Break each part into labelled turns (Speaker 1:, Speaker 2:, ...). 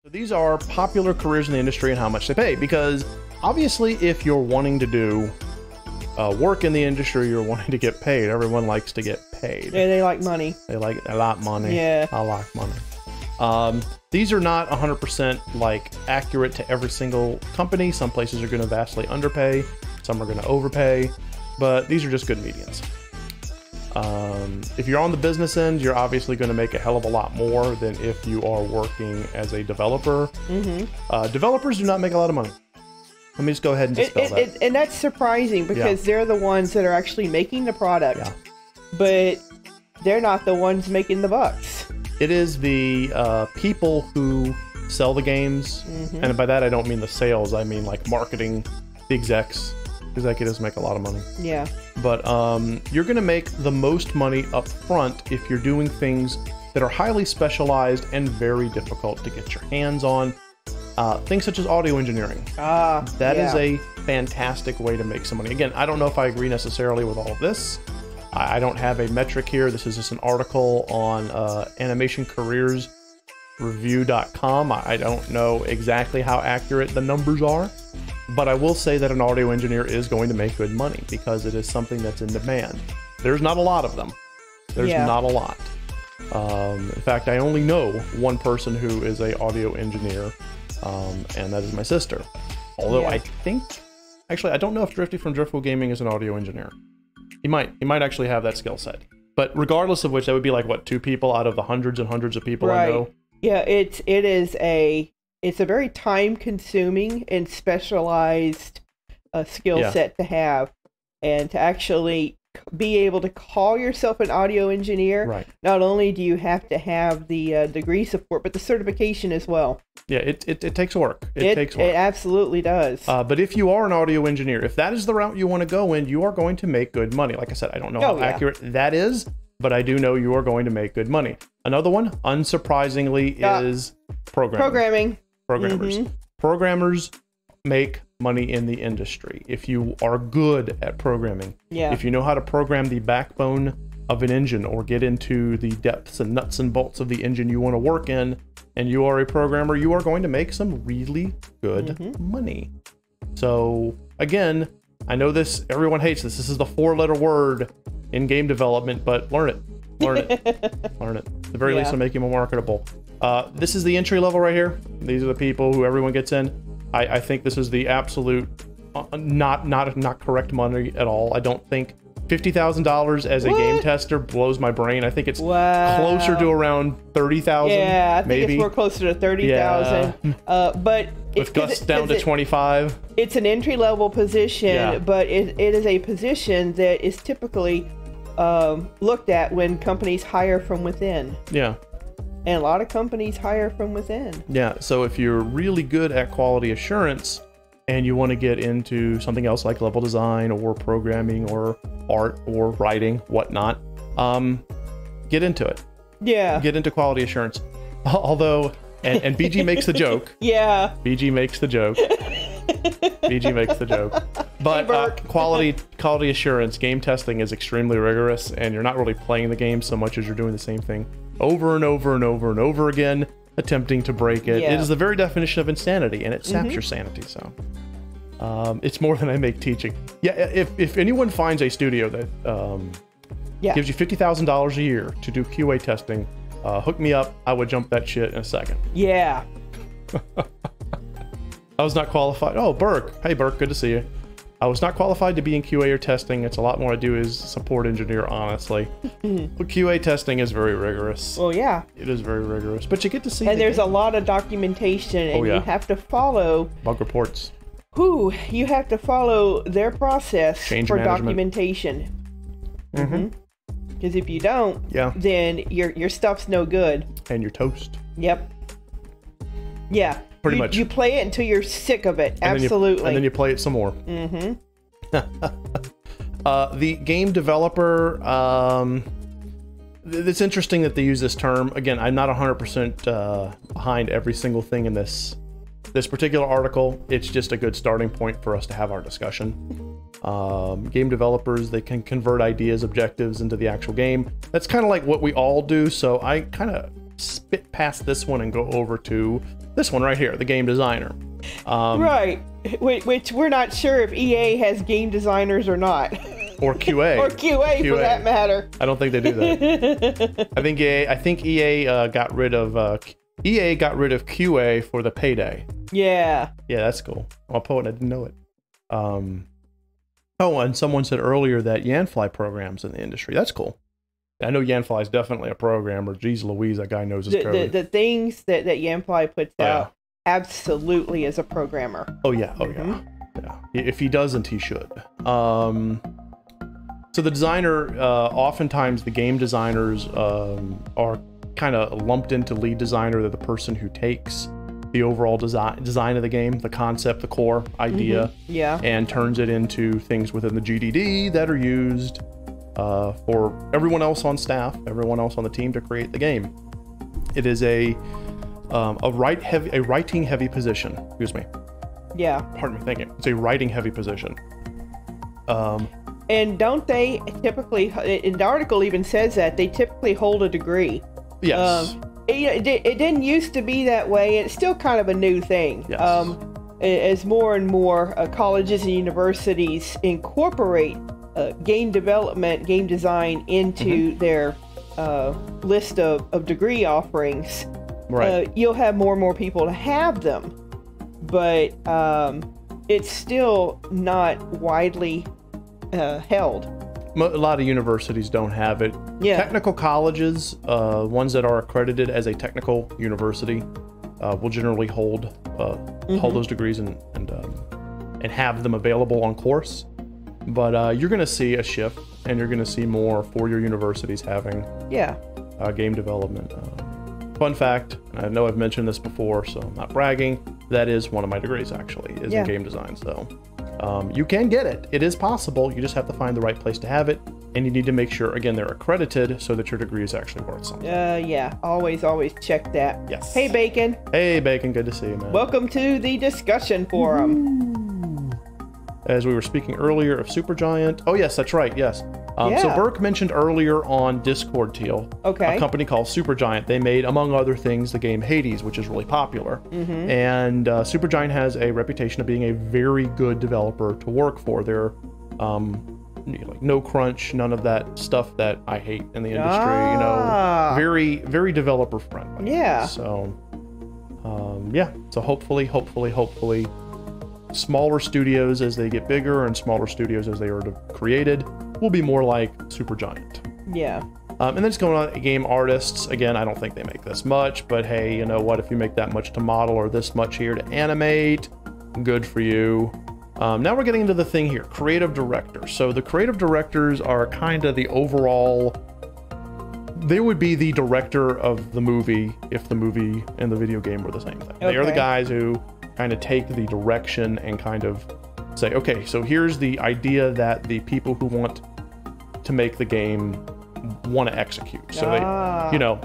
Speaker 1: So these are popular careers in the industry and how much they pay, because obviously if you're wanting to do work in the industry, you're wanting to get paid. Everyone likes to get paid.
Speaker 2: Yeah, they like money.
Speaker 1: They like a lot of money.
Speaker 2: Yeah.
Speaker 1: I like money. These are not 100% like accurate to every single company. Some places are going to vastly underpay. Some are going to overpay. But these are just good medians. If you're on the business end, you're obviously going to make a hell of a lot more than if you are working as a developer. Developers do not make a lot of money. Let me just go ahead and dispel that.
Speaker 2: And that's surprising because they're the ones that are actually making the product, but they're not the ones making the bucks.
Speaker 1: It is the people who sell the games, and by that I don't mean the sales, I mean like marketing, the executives make a lot of money. Yeah. But you're going to make the most money up front if you're doing things that are highly specialized and very difficult to get your hands on. Things such as audio engineering. That is a fantastic way to make some money. Again, I don't know if I agree necessarily with all of this. I don't have a metric here. This is just an article on animationcareersreview.com. I don't know exactly how accurate the numbers are, but I will say that an audio engineer is going to make good money because it is something that's in demand. There's not a lot of them. There's not a lot. In fact, I only know one person who is an audio engineer, and that is my sister. Although I think, actually, I don't know if Drifty from Jabub Gaming is an audio engineer. He might actually have that skill set. But regardless of which, that would be like, what, 2 people out of the hundreds and hundreds of people I know?
Speaker 2: Yeah, it's a very time-consuming and specialized skill set to have, and to actually be able to call yourself an audio engineer. Right. Not only do you have to have the degree support, but the certification as well. Yeah, it takes work. It takes work. It absolutely does.
Speaker 1: But if you are an audio engineer, if that is the route you want to go in, you are going to make good money. Like I said, I don't know how accurate that is, but I do know you are going to make good money. Another one, unsurprisingly, is programming. Programmers. Programmers make money in the industry. If you are good at programming, if you know how to program the backbone of an engine or get into the depths and nuts and bolts of the engine you want to work in, and you are a programmer, you are going to make some really good money. So again, I know this, everyone hates this. This is the 4-letter word in game development, but learn it. Learn it. Learn it. At the very least, it'll make you more marketable. This is the entry level right here. These are the people who everyone gets in. I think this is the absolute not correct money at all. I don't think $50,000 as a game tester blows my brain. I think it's closer to around 30,000.
Speaker 2: Yeah, I think maybe. It's more closer to 30,000. Yeah. But
Speaker 1: with Gus down to 25.
Speaker 2: It's an entry level position, but it is a position that is typically looked at when companies hire from within. Yeah. And a lot of companies hire from within. Yeah, so if you're really good at quality assurance and you want to get into something else like level design or programming or art or writing, whatnot, get into it. Yeah. Get into quality assurance. Although, and BG makes the joke. Yeah. BG makes the joke. BG makes the joke. But quality assurance, game testing is extremely rigorous, and you're not really playing the game so much as you're doing the same thing over and over and over and over again, attempting to break it. It is the very definition of insanity, and it saps your sanity. So it's more than I make teaching. Yeah, if anyone finds a studio that gives you $50,000 a year to do QA testing, hook me up. I would jump that shit in a second. Yeah. I was not qualified. Oh, Burke. Hey, Burke. Good to see you. I was not qualified to be in QA or testing. It's a lot more I do as support engineer, honestly. But QA testing is very rigorous. Well, yeah. It is very rigorous. But you get to see... And there's a lot of documentation, and you have to follow...
Speaker 1: Bug reports.
Speaker 2: You have to follow their process for documentation. Because if you don't, then your stuff's no good.
Speaker 1: And you're toast. Yep.
Speaker 2: Yeah.
Speaker 1: Pretty much.
Speaker 2: You play it until you're sick of it. Absolutely.
Speaker 1: And then you play it some more. The game developer, it's interesting that they use this term. Again, I'm not 100% behind every single thing in this particular article. It's just a good starting point for us to have our discussion. Game developers, they can convert ideas, objectives into the actual game. That's kind of like what we all do. So I kind of spit past this one and go over to this one right here, the game designer.
Speaker 2: Right, which we're not sure if EA has game designers or not.
Speaker 1: Or QA.
Speaker 2: Or QA for that matter.
Speaker 1: I don't think they do that. I think EA got rid of QA for the payday.
Speaker 2: Yeah.
Speaker 1: Yeah, that's cool. I'll put it. I didn't know it. Oh, and someone said earlier that Yanfly programs in the industry. That's cool. I know Yanfly is definitely a programmer. Jeez Louise, that guy knows his code.
Speaker 2: The things that Yanfly puts out absolutely is a programmer.
Speaker 1: Oh yeah. Oh yeah. Yeah. If he doesn't, he should. So the designer, oftentimes the game designers are kind of lumped into lead designer. They're the person who takes the overall design of the game, the concept, the core idea, and turns it into things within the GDD that are used for everyone else on staff, everyone else on the team to create the game. It is a writing heavy position. Excuse me.
Speaker 2: Yeah.
Speaker 1: Pardon me. Thank you. It's a writing heavy position.
Speaker 2: And don't they typically? And the article even says that they typically hold a degree.
Speaker 1: Yes.
Speaker 2: It didn't used to be that way. It's still kind of a new thing.
Speaker 1: Yes.
Speaker 2: As more and more colleges and universities incorporate game development, game design into their list of degree offerings,
Speaker 1: right.
Speaker 2: You'll have more and more people to have them. But it's still not widely held.
Speaker 1: A lot of universities don't have it.
Speaker 2: Yeah.
Speaker 1: Technical colleges, ones that are accredited as a technical university, will generally hold those degrees and have them available on course. But you're going to see a shift, and you're going to see more four-year universities having game development. Fun fact, I know I've mentioned this before, so I'm not bragging. That is one of my degrees, actually, is in game design. So you can get it. It is possible. You just have to find the right place to have it. And you need to make sure, again, they're accredited so that your degree is actually worth something.
Speaker 2: Yeah. Always check that.
Speaker 1: Yes.
Speaker 2: Hey, Bacon.
Speaker 1: Hey, Bacon. Good to see you, man.
Speaker 2: Welcome to the discussion forum.
Speaker 1: As we were speaking earlier of Supergiant. Oh, yes, that's right. Yes. So Burke mentioned earlier on Discord, Teal, a company called Supergiant. They made, among other things, the game Hades, which is really popular. And Supergiant has a reputation of being a very good developer to work for. They're like no crunch, none of that stuff that I hate in the industry. You know, very, very developer friendly.
Speaker 2: Yeah.
Speaker 1: So, So hopefully, smaller studios as they get bigger and smaller studios as they are created will be more like Supergiant.
Speaker 2: Yeah.
Speaker 1: And then it's going on game artists. Again, I don't think they make this much, but hey, you know what? If you make that much to model or this much here to animate, good for you. Now we're getting into the thing here, creative directors. So the creative directors are kind of the overall, they would be the director of the movie if the movie and the video game were the same thing. They are the guys who kind of take the direction and kind of say, okay, so here's the idea that the people who want to make the game want to execute. So they, you know,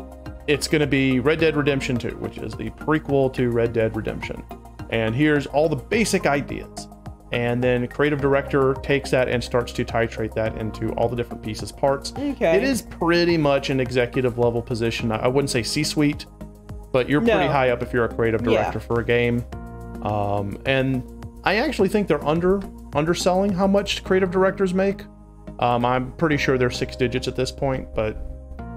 Speaker 1: it's going to be Red Dead Redemption 2, which is the prequel to Red Dead Redemption. And here's all the basic ideas. And then creative director takes that and starts to titrate that into all the different pieces, parts. It is pretty much an executive level position. I wouldn't say C-suite, but you're pretty high up if you're a creative director for a game. And I actually think they're underselling how much creative directors make. I'm pretty sure they're 6 digits at this point, but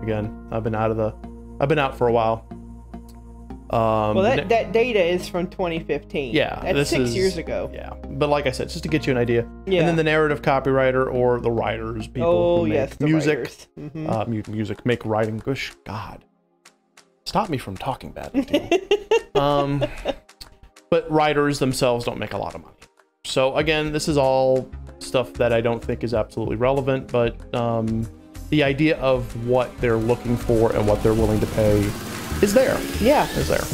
Speaker 1: again, I've been out for a while.
Speaker 2: Well, that data is from 2015.
Speaker 1: Yeah,
Speaker 2: that's 6 years ago.
Speaker 1: Yeah, but like I said, just to get you an idea. Yeah. And then the narrative copywriter or the writers, people who make music, music, make writing. Gosh, God, stop me from talking badly to you. But writers themselves don't make a lot of money. So again, this is all stuff that I don't think is absolutely relevant, but the idea of what they're looking for and what they're willing to pay is there.
Speaker 2: Yeah.
Speaker 1: Is there.